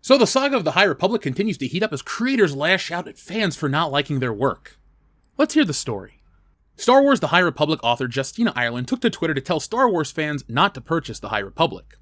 So the saga of the High Republic continues to heat up as creators lash out at fans for not liking their work. Let's hear the story. Star Wars The High Republic author Justina Ireland took to Twitter to tell Star Wars fans not to purchase The High Republic.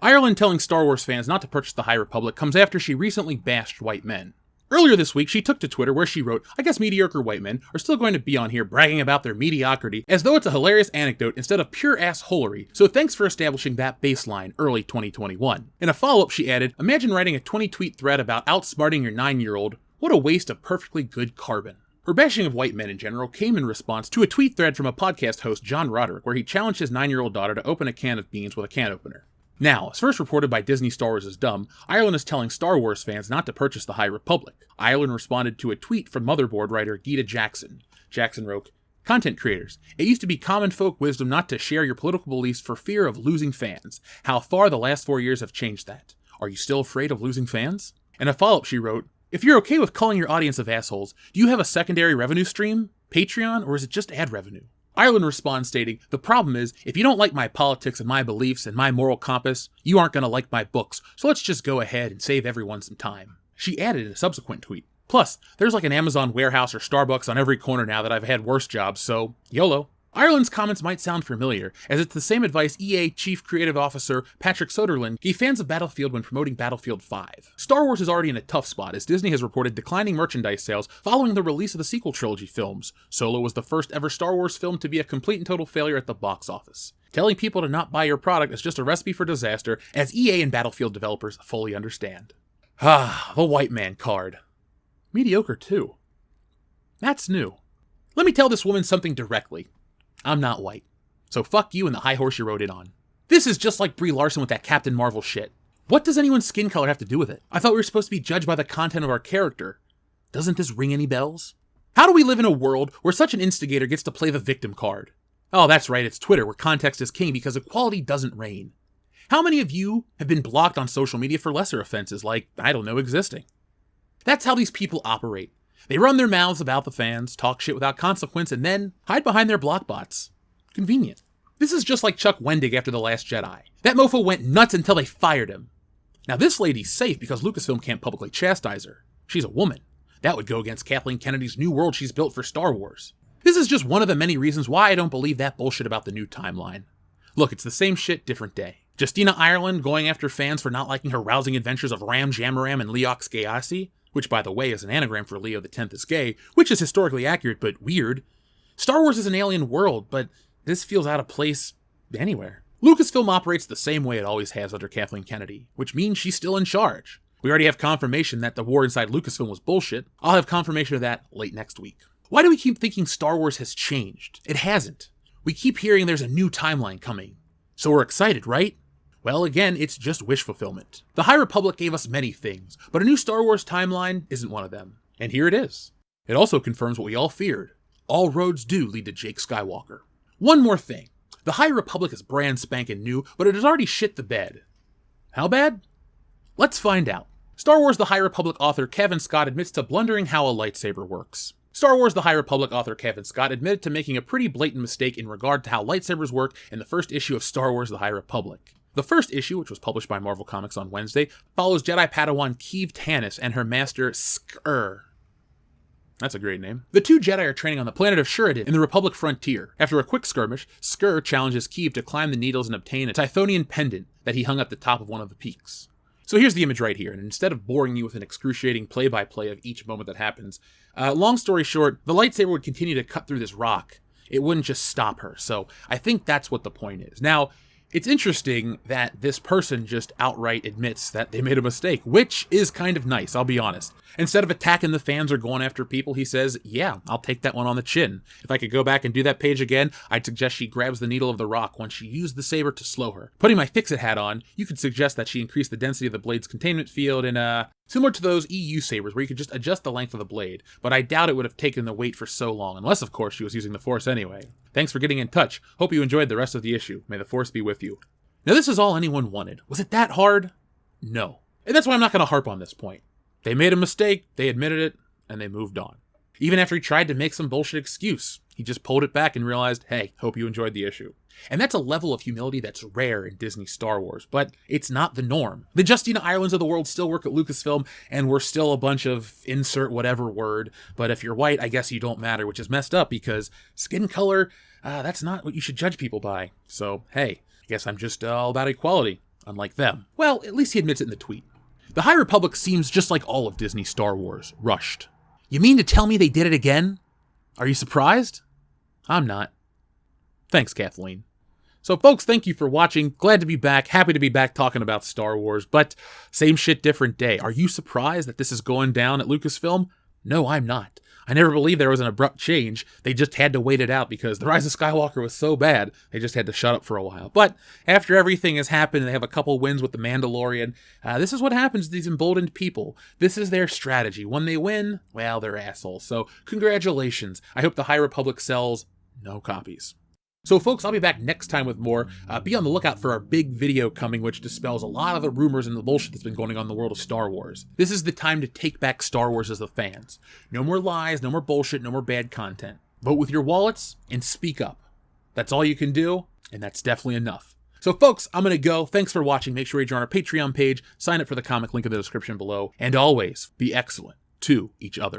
Ireland telling Star Wars fans not to purchase The High Republic comes after she recently bashed white men. Earlier this week, she took to Twitter where she wrote, "I guess mediocre white men are still going to be on here bragging about their mediocrity as though it's a hilarious anecdote instead of pure assholery, so thanks for establishing that baseline early 2021. In a follow-up, she added, "Imagine writing a 20-tweet thread about outsmarting your 9-year-old. What a waste of perfectly good carbon." Her bashing of white men in general came in response to a tweet thread from a podcast host, John Roderick, where he challenged his 9-year-old daughter to open a can of beans with a can opener. Now, as first reported by Disney Star Wars is Dumb, Ireland is telling Star Wars fans not to purchase The High Republic. Ireland responded to a tweet from Motherboard writer Gita Jackson. Jackson wrote, "Content creators, it used to be common folk wisdom not to share your political beliefs for fear of losing fans. How far the last 4 years have changed that. Are you still afraid of losing fans?" In a follow-up, she wrote, "If you're okay with calling your audience of assholes, do you have a secondary revenue stream? Patreon, or is it just ad revenue?" Ireland responds stating, "The problem is, if you don't like my politics and my beliefs and my moral compass, you aren't going to like my books, so let's just go ahead and save everyone some time." She added in a subsequent tweet, "Plus, there's like an Amazon warehouse or Starbucks on every corner now that I've had worse jobs, so YOLO." Ireland's comments might sound familiar, as it's the same advice EA Chief Creative Officer Patrick Soderlund gave fans of Battlefield when promoting Battlefield 5. Star Wars is already in a tough spot, as Disney has reported declining merchandise sales following the release of the sequel trilogy films. Solo was the first ever Star Wars film to be a complete and total failure at the box office. Telling people to not buy your product is just a recipe for disaster, as EA and Battlefield developers fully understand. The white man card. Mediocre too. That's new. Let me tell this woman something directly. I'm not white. So fuck you and the high horse you rode in on. This is just like Brie Larson with that Captain Marvel shit. What does anyone's skin color have to do with it? I thought we were supposed to be judged by the content of our character. Doesn't this ring any bells? How do we live in a world where such an instigator gets to play the victim card? Oh, that's right, it's Twitter, where context is king because equality doesn't reign. How many of you have been blocked on social media for lesser offenses like, I don't know, existing? That's how these people operate. They run their mouths about the fans, talk shit without consequence, and then hide behind their block bots. Convenient. This is just like Chuck Wendig after The Last Jedi. That mofo went nuts until they fired him. Now this lady's safe because Lucasfilm can't publicly chastise her. She's a woman. That would go against Kathleen Kennedy's new world she's built for Star Wars. This is just one of the many reasons why I don't believe that bullshit about the new timeline. Look, it's the same shit, different day. Justina Ireland going after fans for not liking her rousing adventures of Ram Jamaram and Leox Gayasi, which, by the way, is an anagram for Leo X is gay, which is historically accurate, but weird. Star Wars is an alien world, but this feels out of place anywhere. Lucasfilm operates the same way it always has under Kathleen Kennedy, which means she's still in charge. We already have confirmation that the war inside Lucasfilm was bullshit. I'll have confirmation of that late next week. Why do we keep thinking Star Wars has changed? It hasn't. We keep hearing there's a new timeline coming. So we're excited, right? Well, again, it's just wish fulfillment. The High Republic gave us many things, but a new Star Wars timeline isn't one of them. And here it is. It also confirms what we all feared. All roads do lead to Jake Skywalker. One more thing. The High Republic is brand spanking new, but it has already shit the bed. How bad? Let's find out. Star Wars The High Republic author Kevin Scott admits to blundering how a lightsaber works. Star Wars The High Republic author Kevin Scott admitted to making a pretty blatant mistake in regard to how lightsabers work in the first issue of Star Wars The High Republic. The first issue, which was published by Marvel Comics on Wednesday, follows Jedi Padawan Keeve Tanis and her master Skur. That's a great name. The two Jedi are training on the planet of Shuridan in the Republic frontier. After a quick skirmish, Skur challenges Keeve to climb the needles and obtain a Tythonian pendant that he hung at the top of one of the peaks. So here's the image right here, and instead of boring you with an excruciating play-by-play of each moment that happens, long story short, the lightsaber would continue to cut through this rock. It wouldn't just stop her, so I think that's what the point is. Now, it's interesting that this person just outright admits that they made a mistake, which is kind of nice, I'll be honest. Instead of attacking the fans or going after people, he says, yeah, I'll take that one on the chin. If I could go back and do that page again, I'd suggest she grabs the needle of the rock when she used the saber to slow her. Putting my fix-it hat on, you could suggest that she increased the density of the blade's containment field in similar to those EU sabers where you could just adjust the length of the blade, but I doubt it would have taken the weight for so long, unless of course she was using the Force anyway. Thanks for getting in touch. Hope you enjoyed the rest of the issue. May the Force be with you. Now this is all anyone wanted. Was it that hard? No. And that's why I'm not going to harp on this point. They made a mistake, they admitted it, and they moved on. Even after he tried to make some bullshit excuse, he just pulled it back and realized, hey, hope you enjoyed the issue. And that's a level of humility that's rare in Disney Star Wars, but it's not the norm. The Justina Irelands of the world still work at Lucasfilm, and we're still a bunch of insert whatever word, but if you're white, I guess you don't matter, which is messed up because skin color, that's not what you should judge people by. So, hey, I guess I'm just all about equality, unlike them. Well, at least he admits it in the tweet. The High Republic seems just like all of Disney Star Wars, rushed. You mean to tell me they did it again? Are you surprised? I'm not. Thanks, Kathleen. So folks, thank you for watching. Glad to be back. Happy to be back talking about Star Wars, but same shit, different day. Are you surprised that this is going down at Lucasfilm? No, I'm not. I never believed there was an abrupt change. They just had to wait it out because The Rise of Skywalker was so bad, they just had to shut up for a while. But after everything has happened, they have a couple wins with The Mandalorian. This is what happens to these emboldened people. This is their strategy. When they win, well, they're assholes. So congratulations. I hope the High Republic sells no copies. So folks, I'll be back next time with more. Be on the lookout for our big video coming, which dispels a lot of the rumors and the bullshit that's been going on in the world of Star Wars. This is the time to take back Star Wars as the fans. No more lies, no more bullshit, no more bad content. Vote with your wallets and speak up. That's all you can do, and that's definitely enough. So folks, I'm going to go. Thanks for watching. Make sure you join our Patreon page, sign up for the comic link in the description below, and always be excellent to each other.